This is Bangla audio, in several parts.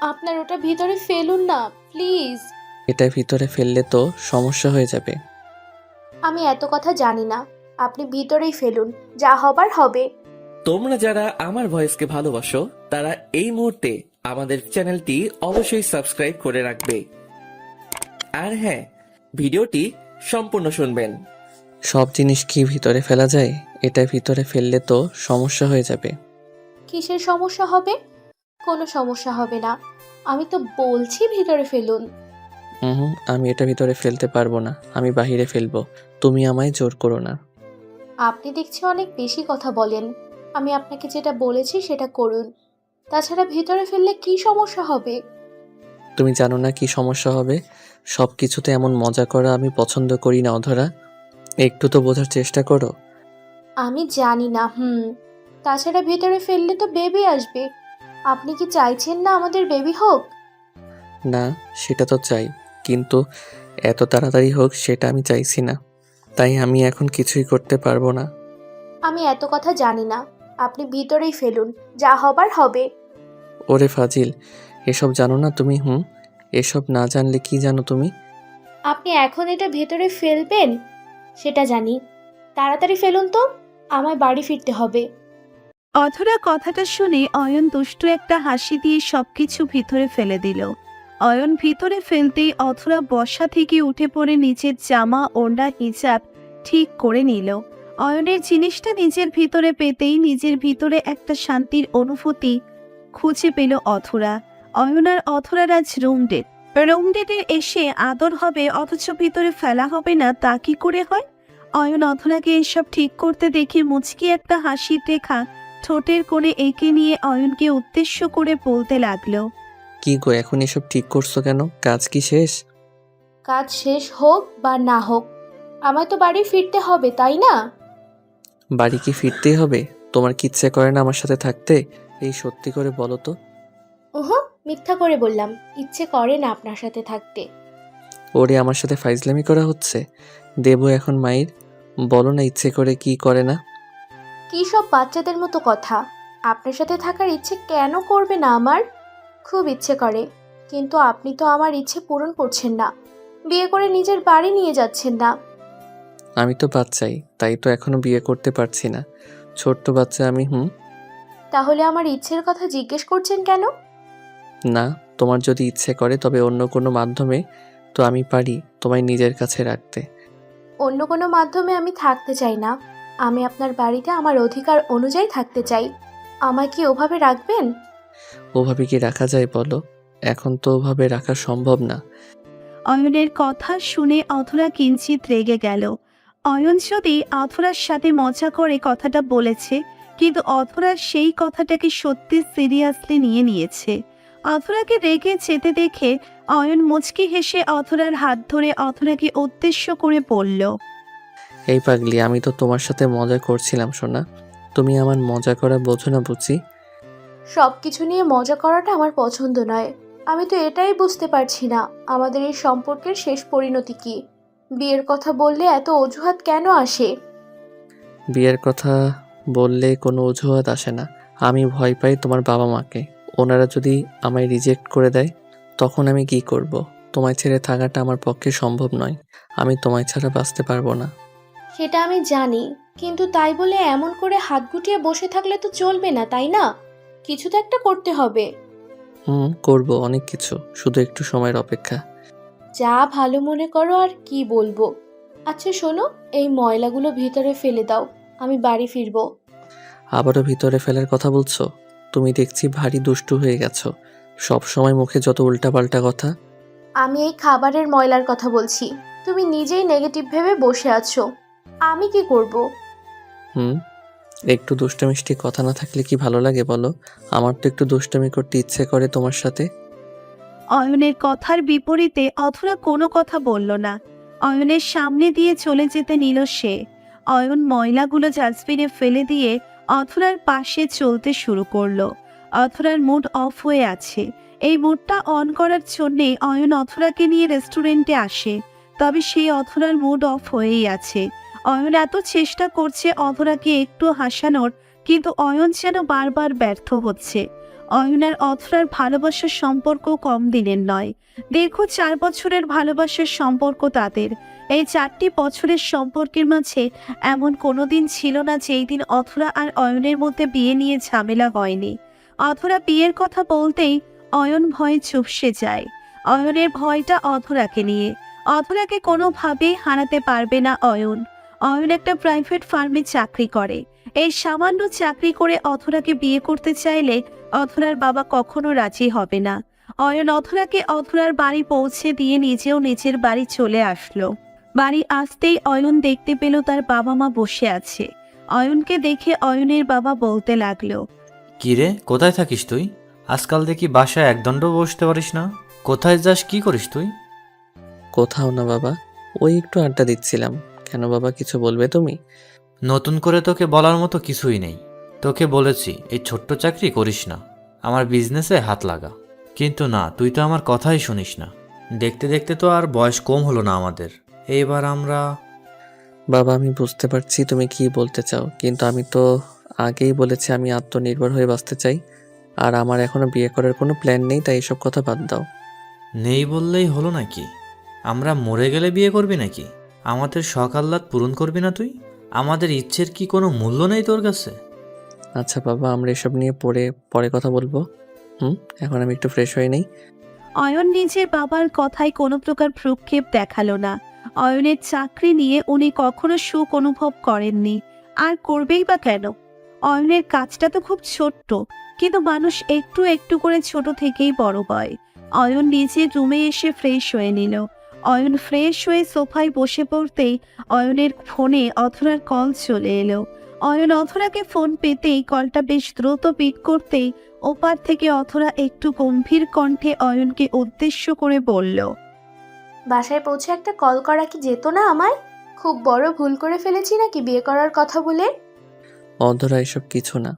আপনার ওটা ভিতরে ফেলুন না প্লিজ। এটা ভিতরে ফেললে তো সমস্যা হয়ে যাবে। আমি এত কথা জানি না, আপনি ভিতরেই ফেলুন, যা হবার হবে। তোমরা যারা আমার ভয়েসকে ভালোবাসো তারা এই মুহূর্তে আমাদের চ্যানেলটি অবশ্যই সাবস্ক্রাইব করে রাখবে। আর হ্যাঁ, ভিডিওটি সম্পূর্ণ শুনবেন। সব জিনিস কি ভিতরে ফেলা যায়? এটা ভিতরে ফেললে তো সমস্যা হয়ে যাবে। কিসের সমস্যা হবে? কোনো সমস্যা হবে না, আমি তো বলছি ভিতরে ফেলুন। হুম, আমি এটা ভিতরে ফেলতে পারবো না, আমি বাহিরে ফেলবো। তুমি আমায় জোর করো না। আপনি দেখছি অনেক বেশি কথা বলেন। আমি আপনাকে যেটা বলেছি সেটা করুন। তাছাড়া ভিতরে ফেললে কি সমস্যা হবে? তুমি জানো না কি সমস্যা হবে? সব কিছুতে এমন মজা করা আমি পছন্দ করি না অধরা। একটু তো বোঝার চেষ্টা করো। আমি জানি না। তাছাড়া ভিতরে ফেললে তো বেবি আসবে। আপনি কি চাইছেন না আমাদের বেবি হোক? না, সেটা তো চাই, কিন্তু এত তাড়াতাড়ি হোক সেটা আমি চাইছি না। তাই আমি এখন কিছুই করতে পারবো না। আমি এত কথা জানি না, আপনি ভিতরেই ফেলুন, যা হবার হবে। ওরে ফাজিল, এসব জানো না তুমি? এসব না জানলে কি জানো তুমি? আপনি এখন এটা ভেতরে ফেলবেন সেটা জানি। তাড়াতাড়ি ফেলুন তো, আমায় বাড়ি ফিরতে হবে। অধরা কথাটা শুনে অয়ন দুষ্টু একটা হাসি দিয়ে সবকিছু ভিতরে ফেলে দিল। অয়ন ভিতরে ফেলতেই অধরা বসা থেকে উঠে পড়ে নিজের জামা ওড়না হিজাব ঠিক করে নিল। অয়নের জিনিসটা নিজের ভিতরে পেতেই নিজের ভিতরে একটা শান্তির অনুভূতি খুঁজে পেল অধরা। অয়ন আর অধরার আজ রুমডেটে এসে আদর হবে অথচ ভিতরে ফেলা হবে না, তা কি করে হয়? অয়ন অধরাকে এসব ঠিক করতে দেখে মুচকি একটা হাসির রেখা ঠোঁটের কোণে এঁকে নিয়ে অয়নকে উদ্দেশ্য করে বলতে লাগলো। কি গো, এখন এসব ঠিক করছো কেন? কাজ কি শেষ? কাজ শেষ হোক বা না হোক, আমায় তো বাড়ি ফিরতে হবে, তাই না? বাড়ি কি ফিরতেই হবে? তোমার কি ইচ্ছে করে না আমার সাথে থাকতে? এই সত্যি করে বলো তো। ওহ, মিথ্যা করে বললাম, ইচ্ছে করে না আপনার সাথে থাকতে। ওরে, আমার সাথে ফাইজলামি করা হচ্ছে? দেবো এখন মাইর? বলো না ইচ্ছে করে কি করে না। কী সব বাচ্চাদের মতো কথা! আপনার সাথে থাকার ইচ্ছে কেন করবে না আমার? খুব ইচ্ছে করে, কিন্তু আপনি তো আমার ইচ্ছে পূরণ করছেন না। বিয়ে করে নিজের বাড়ি নিয়ে যাচ্ছেন না। আমি তো বাচ্চাই, তাই তো এখনো বিয়ে করতে পারছি না। ছোট্ট বাচ্চা আমি। তাহলে আমার ইচ্ছের কথা জিজ্ঞেস করছেন কেন? না, তোমার যদি ইচ্ছে করে তবে অন্য কোনো মাধ্যমে তো আমি পারি তোমায় নিজের কাছে রাখতে। অন্য কোনো মাধ্যমে আমি থাকতে চাই না। আমি আপনার বাড়িতে আমার অধিকার অনুযায়ী থাকতে চাই। আমায় কি ওভাবে রাখবেন? ওভাবে কি রাখা যায় বলো? এখন তো ওভাবে রাখা সম্ভব না। অয়নের কথা শুনে অধরা কিঞ্চিত রেগে গেল। অয়ন যদি অধরার সাথে মজা করে কথাটা বলেছে, কিন্তু অধরা সেই কথাটাকে সত্যি সিরিয়াসলি নিয়ে নিয়েছে। অধরাকে রেগে যেতে দেখে অয়ন মুচকি হেসে অধরার হাত ধরে অধরাকে উদ্দেশ্য করে বলল। এই পাগলি, আমি তো তোমার সাথে মজা করছিলাম সোনা। তুমি আমার মজা করা বোঝো না বুঝি? সব কিছু নিয়ে মজা করাটা আমার পছন্দ নয়। আমি তো এটাই বুঝতে পারছি না, আমাদের এই সম্পর্কের শেষ পরিণতি কি? বিয়ের কথা বললে এত অজুহাত কেন আসে? বিয়ের কথা বললে কোনো অজুহাত আসে না। আমি ভয় পাই তোমার বাবা মাকে। ওনারা যদি আমায় রিজেক্ট করে দেয় তখন আমি কি করব? তোমায় ছেড়ে থাকাটা আমার পক্ষে সম্ভব নয়। আমি তোমায় ছাড়া বাঁচতে পারবো না। সেটা আমি জানি, কিন্তু তাই বলে এমন করে হাত গুটিয়ে বসে থাকলে তো চলবে না, তাই না? কিছু তো একটা করতে হবে। করব অনেক কিছু, শুধু একটু সময়ের অপেক্ষা। যা ভালো মনে করো, আর কি বলবো। আচ্ছা শোনো, এই ময়লাগুলো ভিতরে ফেলে দাও, আমি বাড়ি ফিরবো। আবারও ভিতরে ফেলার কথা বলছো? তুমি দেখছি ভারী দুষ্টু হয়ে গেছো। সব সময় মুখে যত উল্টাপাল্টা কথা। আমি এই খাবারের ময়লার কথা বলছি। তুমি নিজেই নেগেটিভ ভেবে বসে আছো, আমি কি করব? হুম একটু দুষ্টমিষ্টি কথা না থাকলে কি ভালো লাগে বলো? আমার তো একটু দুষ্টমি করতে ইচ্ছে করে তোমার সাথে। অয়নের কথার বিপরীতে অধরা কোনো কথা বলল না। অয়নের সামনে দিয়ে চলে যেতে নিল সে। অয়ন ময়লাগুলো ডাস্টবিনে ফেলে দিয়ে অধরার পাশে চলতে শুরু করলো। অধরার মুড অফ হয়ে আছে। এই মুডটা অন করার জন্যে অয়ন অধরাকে নিয়ে রেস্টুরেন্টে আসে। তবে সেই অধরার মুড অফ হয়েই আছে। অয়ন এত চেষ্টা করছে অধরাকে একটু হাসানোর, কিন্তু অয়ন যেন বারবার ব্যর্থ হচ্ছে। অয়ন আর অথরার ভালোবাসার সম্পর্ক কম দিনের নয়। দীর্ঘ 4 বছরের ভালোবাসার সম্পর্ক তাদের। এই 4টি বছরের সম্পর্কের মাঝে এমন কোনো দিন ছিল না যেই দিন অথরা আর অয়নের মধ্যে বিয়ে নিয়ে ঝামেলা হয়নি। অথরা বিয়ের কথা বলতেই অয়ন ভয়ে চুপসে যায়। অয়নের ভয়টা অথরাকে নিয়ে। অথরাকে কোনোভাবেই হারাতে পারবে না অয়ন। অয়ন একটা প্রাইভেট ফার্মে চাকরি করে। এই সামান্য চাকরি করে অথরাকে বিয়ে করতে চাইলে অথরার বাবা কখনো রাজি হবে না। অয়ন অথরাকে অথরার বাড়ি পৌঁছে দিয়ে নিজেও নিজের বাড়ি চলে আসলো। বাড়ি আসতেই অয়ন দেখতে পেল তার বাবা মা বসে আছে। অয়নকে দেখে অয়নের বাবা বলতে লাগলো, কিরে, কোথায় থাকিস তুই? আজকাল দেখি বাসায় একদণ্ড বসতে পারিস না। কোথায় যাস, কি করিস তুই? কোথাও না বাবা, ওই একটু আড্ডা দিচ্ছিলাম। কেন বাবা, কিছু বলবে তুমি? নতুন করে তোকে বলার মতো কিছুই নেই। তোকে বলেছি এই ছোট্ট চাকরি করিস না, আমার বিজনেসে হাত লাগা। কিন্তু না, তুই তো আমার কথাই শুনিস না। দেখতে দেখতে তো আর বয়স কম হলো না আমাদের। এইবার আমরা বাবা, আমি বুঝতে পারছি তুমি কি বলতে চাও, কিন্তু আমি তো আগেই বলেছি আমি আত্মনির্ভর হয়ে বাঁচতে চাই। আর আমার এখনো বিয়ে করার কোনো প্ল্যান নেই, তাই এসব কথা বাদ দাও। নেই বললেই হলো নাকি? আমরা মরে গেলে বিয়ে করবি নাকি? আমাদের শখ আহ্লাদ পূরণ করবি না তুই? আমাদের ইচ্ছের কি কোনো মূল্য নেই তোর কাছে? আচ্ছা বাবা, আমরা এসব নিয়ে পরে কথা বলবো। এখন আমি একটু ফ্রেশ হয়ে নেই। অয়ন নিজের বাবার কথায় কোনো প্রকার ভ্রুক্ষেপ দেখালো না। অয়নের চাকরি নিয়ে উনি কখনো সুখ অনুভব করেননি, আর করবেই বা কেন? অয়নের কাজটা তো খুব ছোট্ট, কিন্তু মানুষ একটু একটু করে ছোট থেকেই বড় হয়। অয়ন নিজের রুমে এসে ফ্রেশ হয়ে নিল। অয়ন ফ্রেশ হয়ে সোফায় বসে পড়তেই অয়নের ফোনে অথরার কল চলে এলো। অয়ন অথরাকে ফোন পেতেই কলটা বেশ দ্রুত পিক করতেই ওপার থেকে অথরা একটু গম্ভীর কণ্ঠে অয়নকে উদ্দেশ্য করে বলল, বাসায় পৌঁছে একটা কল করা কি যেত না আমায়? খুব বড় ভুল করে ফেলেছি নাকি বিয়ে করার কথা বলে? অধরা, এসব কিছু না।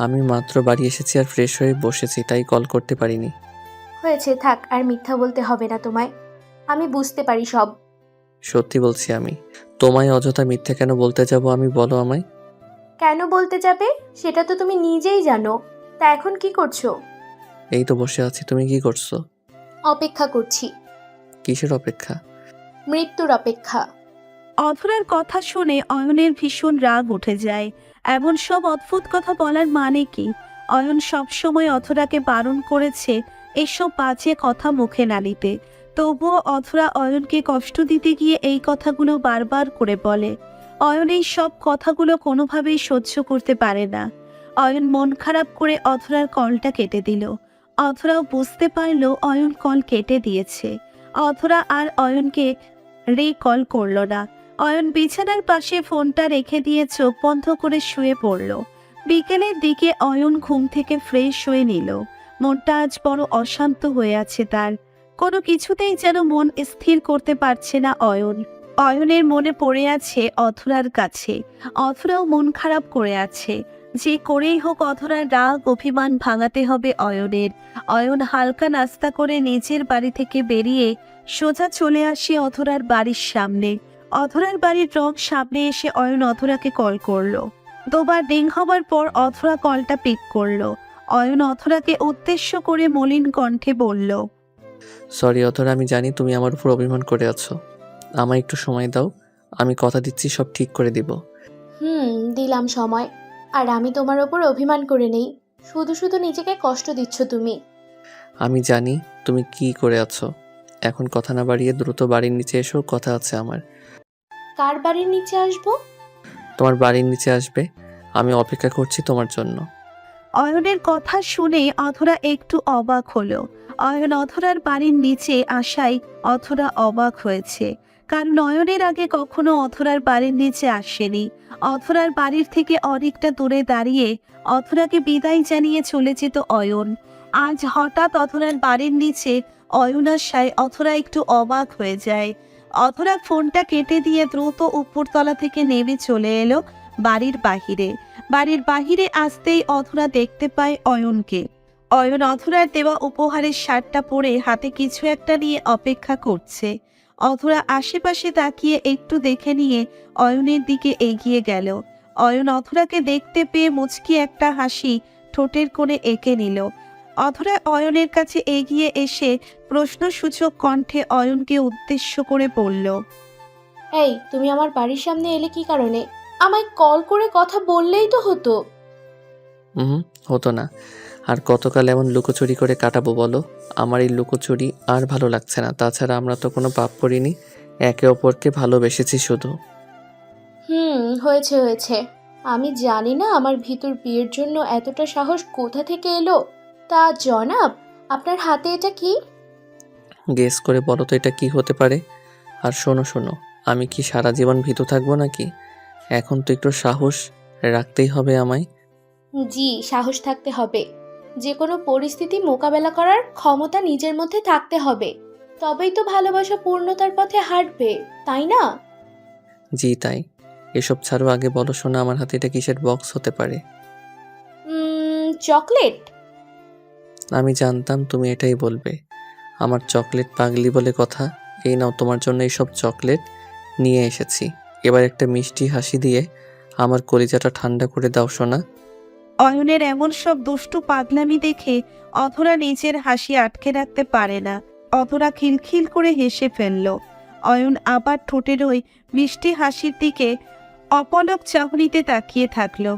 আমি মাত্র বাড়ি এসেছি আর ফ্রেশ হয়ে বসেছি, তাই কল করতে পারিনি। হয়েছে, থাক, আর মিথ্যা বলতে হবে না তোমায়। আমি বুঝতে পারি সব। সত্যি বলছি আমি। তোমায় অযথা মিথ্যে কেন বলতে যাব আমি, বলো আমায়। কেন বলতে যাবে সেটা তো তুমি নিজেই জানো। তা এখন কি করছো? এই তো বসে আছি, তুমি কি করছো? অপেক্ষা করছি। কিসের অপেক্ষা? মৃত্যুর অপেক্ষা। অথরার কথা শুনে অয়নের ভীষণ রাগ উঠে যায়। এমন সব অদ্ভুত কথা বলার মানে কি? অয়ন সবসময় অথরাকে বারণ করেছে এসব বাজে কথা মুখে না নিতে। তবুও অথরা অয়নকে কষ্ট দিতে গিয়ে এই কথাগুলো বারবার করে বলে। অয়ন এই সব কথাগুলো কোনোভাবেই সহ্য করতে পারে না। অয়ন মন খারাপ করে অথরার কলটা কেটে দিল। অথরাও বুঝতে পারল অয়ন কল কেটে দিয়েছে। অথরা আর অয়নকে কল করলো না। অয়ন বিছানার পাশে ফোনটা রেখে দিয়ে চোখ বন্ধ করে শুয়ে পড়ল। বিকেলের দিকে অয়ন ঘুম থেকে ফ্রেশ হয়ে নিল। মনটা আজ বড় অশান্ত হয়ে আছে তার। কোনো কিছুতেই যেন মন স্থির করতে পারছে না অয়ন। অয়নের মনে পড়ে আছে অথরার কাছে। অথরাও মন খারাপ করে আছে। যে করেই হোক অথরার রাগ অভিমান ভাঙাতে হবে অয়নের। অয়ন হালকা নাস্তা করে নিজের বাড়ি থেকে বেরিয়ে সোজা চলে আসে অথরার বাড়ির সামনে। অথরার বাড়ির রং সামনে এসে অয়ন অথরাকে কল করলো। দুবার রিং হবার পর অথরা কলটা পিক করলো। অয়ন অথরাকে উদ্দেশ্য করে মলিন কণ্ঠে বলল, সরি অধরা, আমি জানি তুমি আমার উপর অভিমান করে আছো। আমায় একটু সময় দাও, আমি কথা দিচ্ছি সব ঠিক করে দিব। দিলাম সময়। আর আমি তোমার ওপর অভিমান করে নেই। শুধু শুধু নিজেকে কষ্ট দিচ্ছ তুমি। আমি জানি তুমি কি করে আছো। এখন কথা না বাড়িয়ে দ্রুত বাড়ির নিচে এসো, কথা আছে আমার। কার বাড়ির নিচে আসবো? তোমার বাড়ির নিচে আসবে, আমি অপেক্ষা করছি তোমার জন্য। অয়নের কথা শুনে অথরা একটু অবাক হলো। অয়ন অথরার বাড়ির নিচে আসায় অথরা অবাক হয়েছে, কারণ অয়নের আগে কখনো অথরার বাড়ির নিচে আসেনি। অথরার বাড়ির থেকে অনেকটা দূরে দাঁড়িয়ে অথরাকে বিদায় জানিয়ে চলে যেত অয়ন। আজ হঠাৎ অথরার বাড়ির নিচে অয়ন আসায় অথরা একটু অবাক হয়ে যায়। অথরা ফোনটা কেটে দিয়ে দ্রুত উপরতলা থেকে নেমে চলে এলো বাড়ির বাহিরে। বাড়ির বাহিরে আসতেই অথরা দেখতে পায় অয়নকে। অয়ন অথরার দেওয়া উপহারের শার্টটা পরে হাতে কিছু একটা নিয়ে অপেক্ষা করছে। অথরা আশেপাশে তাকিয়ে একটু দেখে নিয়ে অয়নের দিকে এগিয়ে গেল। অয়ন অথরাকে দেখতে পেয়ে মুচকি একটা হাসি ঠোঁটের কোণে এঁকে নিল। অধরা অয়নের কাছে এগিয়ে এসে প্রশ্নসূচক কণ্ঠে অয়নকে উদ্দেশ্য করে বলল, এই, তুমি আমার বাড়ির সামনে এলে কি কারণে? আমায় কল করে কথা বললেই তো হতো। হুম, হতো না। আর কতকাল এমন লুকোচুরি করে কাটাবো বলো? আমার এই লুকোচুরি আর ভালো লাগছে না। তাছাড়া আমরা তো কোনো পাপ করিনি, একে অপরকে ভালোবেসেছি শুধু। হয়েছে হয়েছে। আমি জানি না আমার ভিতর বিয়ের জন্য এতটা সাহস কোথা থেকে এলো। তা জনাব, আপনার হাতে এটা কি? গেস করে বলো তো এটা কি হতে পারে? আর শোনো শোনো, আমি কি সারা জীবন ভীতু থাকবো নাকি? এখন তো একটু সাহস রাখতেই হবে আমায়। জি, সাহস থাকতে হবে। যে কোনো পরিস্থিতি মোকাবেলা করার ক্ষমতা নিজের মধ্যে থাকতে হবে। তবেই তো ভালোবাসা পূর্ণতার পথে হাঁটবে, তাই না? জি তাই। এসব ছাড়ো, আগে বলো শোনা, আমার হাতে এটা কিসের বক্স হতে পারে? চকলেট। আমি জানতাম তুমি এটাই বলবে। আমার চকলেট পাগলি বলে কথা। এই নাও, তোমার জন্য এইসব চকলেট নিয়ে এসেছি। এবার একটা মিষ্টি হাসি দিয়ে আমার কলিজাটা ঠান্ডা করে দাও সোনা। অয়নের এমন সব দুষ্টু পাগলামি দেখে অধরা নিজের হাসি আটকে রাখতে পারে না। অধরা খিলখিল করে হেসে ফেলল। অয়ন আবার ঠোঁটের ওই মিষ্টি হাসির দিকে অপলক চাহনিতে তাকিয়ে থাকলো।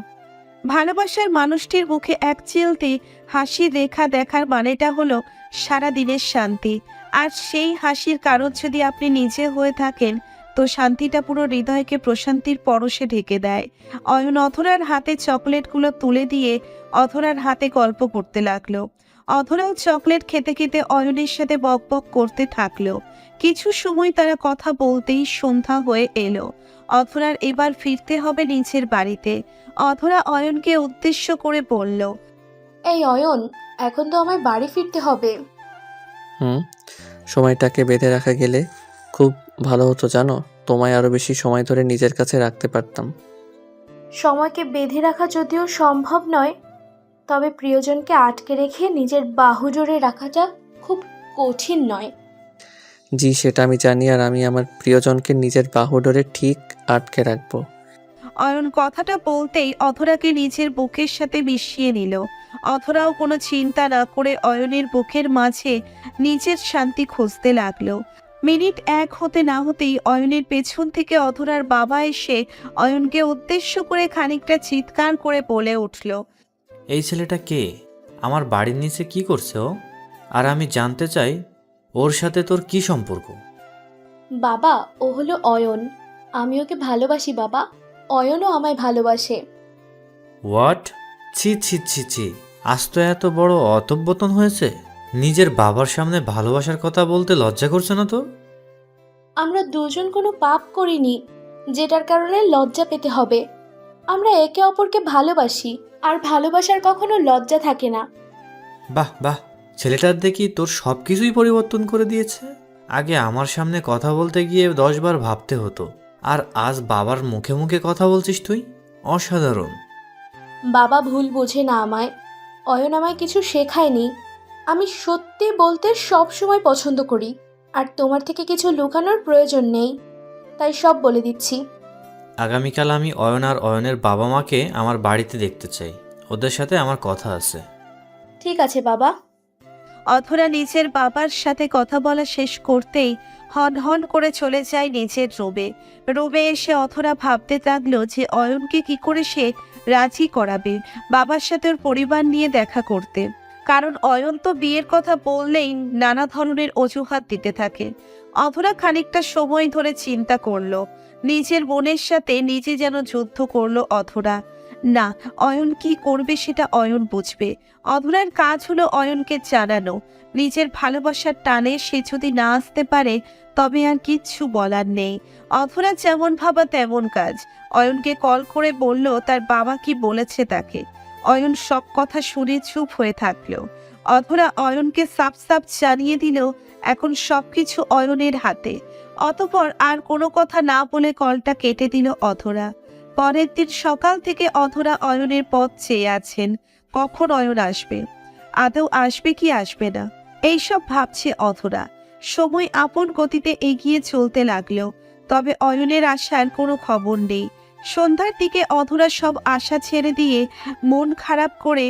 ভালোবাসার মানুষটির মুখে এক চিলতে হাসির রেখা দেখার মানেটা হলো সারা দিনের শান্তি। আর সেই হাসির কারণ যদি আপনি নিজে হয়ে থাকেন, তো শান্তিটা পুরো হৃদয়কে প্রশান্তির পরশে ঢেকে দেয়। অয়ন অধরার হাতে চকলেটগুলো তুলে দিয়ে অধরার হাতে গল্প করতে লাগলো। অধরাও চকলেট খেতে খেতে অয়নের সাথে বকবক করতে থাকলো। কিছু সময় তারা কথা বলতেই সন্ধ্যা হয়ে এলো। অধরার এবার ফিরতে হবে নিজের বাড়িতে। অধরা অয়নকে উদ্দেশ্য করে বলল, এই অয়ন, এখন তো আমার বাড়ি ফিরতে হবে। হুম, সময়টাকে বেঁধে রাখা গেলে খুব ভালো হতো জানো। তোমায় আরো বেশি সময় ধরে নিজের কাছে রাখতে পারতাম। সময়কে বেঁধে রাখা যদিও সম্ভব নয়, তবে প্রিয়জনকে আটকে রেখে নিজের বাহু জোরে রাখাটা খুব কঠিন নয়। জি সেটা আমি জানি, আর আমি আমার প্রিয়জনকে নিজের বাহুডোরে ঠিক আটকে রাখবো। অয়ন কথাটা বলতেই অধরাকে নিজের বুকের সাথে মিশিয়ে নিল। অধরাও কোনো চিন্তা না করে অয়নের বুকের মাঝে নিজের শান্তি খুঁজতে লাগলো। মিনিট এক হতে না হতেই অয়নের পেছন থেকে অধরার বাবা এসে অয়নকে উদ্দেশ্য করে খানিকটা চিৎকার করে বলে উঠল, এই ছেলেটা কে? আমার বাড়ির নিচে কি করছে ও? আর আমি জানতে চাই ওর সাথে তোর কি সম্পর্ক? বাবা, ও হলো অয়ন। আমি ওকে ভালোবাসি বাবা। অয়নও আমায় ভালোবাসে। হোয়াট? ছি ছি ছি ছি, আজ তো এত বড় অধঃপতন হয়েছে। নিজের বাবার সামনে ভালোবাসার কথা বলতে লজ্জা করছে না তোর? আমরা দুজন কোনো পাপ করিনি যেটার কারণে লজ্জা পেতে হবে। আমরা একে অপরকে ভালোবাসি, আর ভালোবাসার কখনো লজ্জা থাকে না। বাহ বাহ, ছেলেটার দেখি তোর সব কিছুই পরিবর্তন করে দিয়েছে। আগে আমার সামনে কথা বলতে গিয়ে 10 বার ভাবতে হতো, আর আজ বাবার মুখে মুখে কথা বলছিস তুই। অসাধারণ। বাবা ভুল বোঝে না আমায়। অয়ন আমায় কিছু শেখায়নি। আমি সত্যি বলতে সব সময় পছন্দ করি, আর তোমার থেকে কিছু লুকানোর প্রয়োজন নেই, তাই সব বলে দিচ্ছি। আগামীকাল আমি অয়ন আর অয়নের বাবা মাকে আমার বাড়িতে দেখতে চাই। ওদের সাথে আমার কথা আছে। ঠিক আছে বাবা। অধরা নিজের বাবার সাথে কথা বলা শেষ করতেই হন হন করে চলে যায় নিজের রুমে। রুমে এসে অধরা ভাবতে লাগলো যে অয়নকে কি করে সে রাজি করাবে বাবার সাথে ওর পরিবার নিয়ে দেখা করতে। কারণ অয়ন তো বিয়ের কথা বললেই নানা ধরনের অজুহাত দিতে থাকে। অধরা খানিকটা সময় ধরে চিন্তা করলো। নিজের বোনের সাথে নিজে যেন যুদ্ধ করলো অধরা। না, অয়ন কি করবে সেটা অয়ন বুঝবে। অধরার কাজ হলো অয়নকে জানানো। নিজের ভালোবাসার টানে সে যদি না আসতে পারে, তবে আর কিচ্ছু বলার নেই। অধরা যেমন ভাবা তেমন কাজ। অয়নকে কল করে বলল তার বাবা কি বলেছে তাকে। অয়ন সব কথা শুনে চুপ হয়ে থাকলো। অধরা অয়নকে সাফ সাফ জানিয়ে দিল এখন সবকিছু অয়নের হাতে। অতঃপর আর কোনো কথা না বলে কলটা কেটে দিল অধরা। পরের দিন সকাল থেকে অধরা অয়নের পথ চেয়ে আছেন, কখন অয়ন আসবে, আদৌ আসবে কি আসবে না, এইসব ভাবছে অধরা। সময় আপন গতিতে এগিয়ে চলতে লাগলো, তবে অয়নের আসার কোনো খবর নেই। সন্ধ্যার দিকে অধরা সব আশা ছেড়ে দিয়ে মন খারাপ করে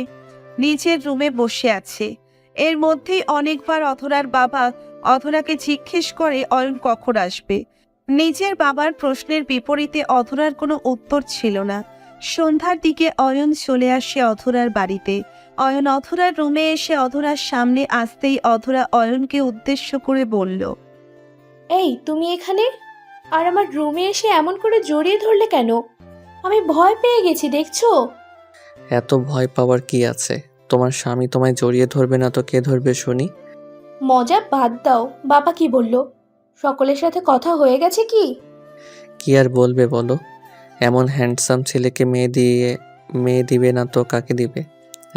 নিজের রুমে বসে আছে। এর মধ্যেই অনেকবার অথরার বাবা অথরাকে জিজ্ঞেস করে অয়ন কখন আসবে। নিজের বাবার প্রশ্নের বিপরীতে অথরার কোনো উত্তর ছিল না। সন্ধ্যার দিকে অয়ন চলে আসে অথরার বাড়িতে। অয়ন অথরার রুমে এসে অথরার সামনে আসতেই অথরা অয়নকে উদ্দেশ্য করে বলল, এই তুমি এখানে? আর আমার রুমে এসে এমন করে জড়িয়ে ধরলে কেন? আমি ভয় পেয়ে গেছি দেখছো। এত ভয় পাওয়ার কি আছে? তোমার স্বামী তোমায় জড়িয়ে ধরবে না তো কে ধরবে শুনি? মজা বাদ দাও, বাবা কি বলল? সকলের সাথে কথা হয়ে গেছে কি? কি আর বলবে বলো? এমন হ্যান্ডসাম ছেলেকে মেয়ে দিবে না তো কাকে দিবে?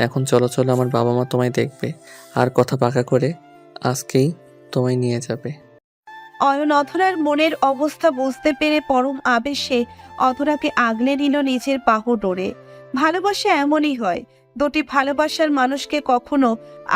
এখন চলো চলো, আমার বাবা মা তোমায় দেখবে, আর কথা পাকা করে আজকেই তোমায় নিয়ে যাবে। অয়ন অথরার মনের অবস্থা বুঝতে পেরে পরম আবেশে অথরাকে আগলে নিল নিজের বাহু ডোরে। ভালোবাসা এমনই হয়, দুটি ভালোবাসার মানুষকে কখনো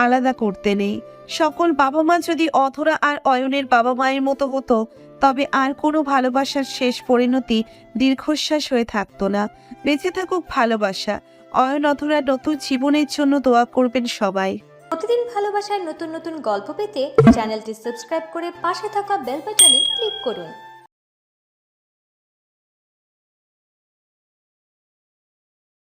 আলাদা করতে নেই। সকল বাবা মা যদি অথরা আর অয়নের বাবা মায়ের মতো হতো, তবে আর কোনো ভালোবাসার শেষ পরিণতি দীর্ঘশ্বাস হয়ে থাকতো না। বেঁচে থাকুক ভালোবাসা। অয়ন অথরার নতুন জীবনের জন্য দোয়া করবেন সবাই। প্রতিদিন ভালোবাসার নতুন নতুন গল্প পেতে চ্যানেলটি সাবস্ক্রাইব করে পাশে থাকা বেল বাটনে ক্লিক করুন।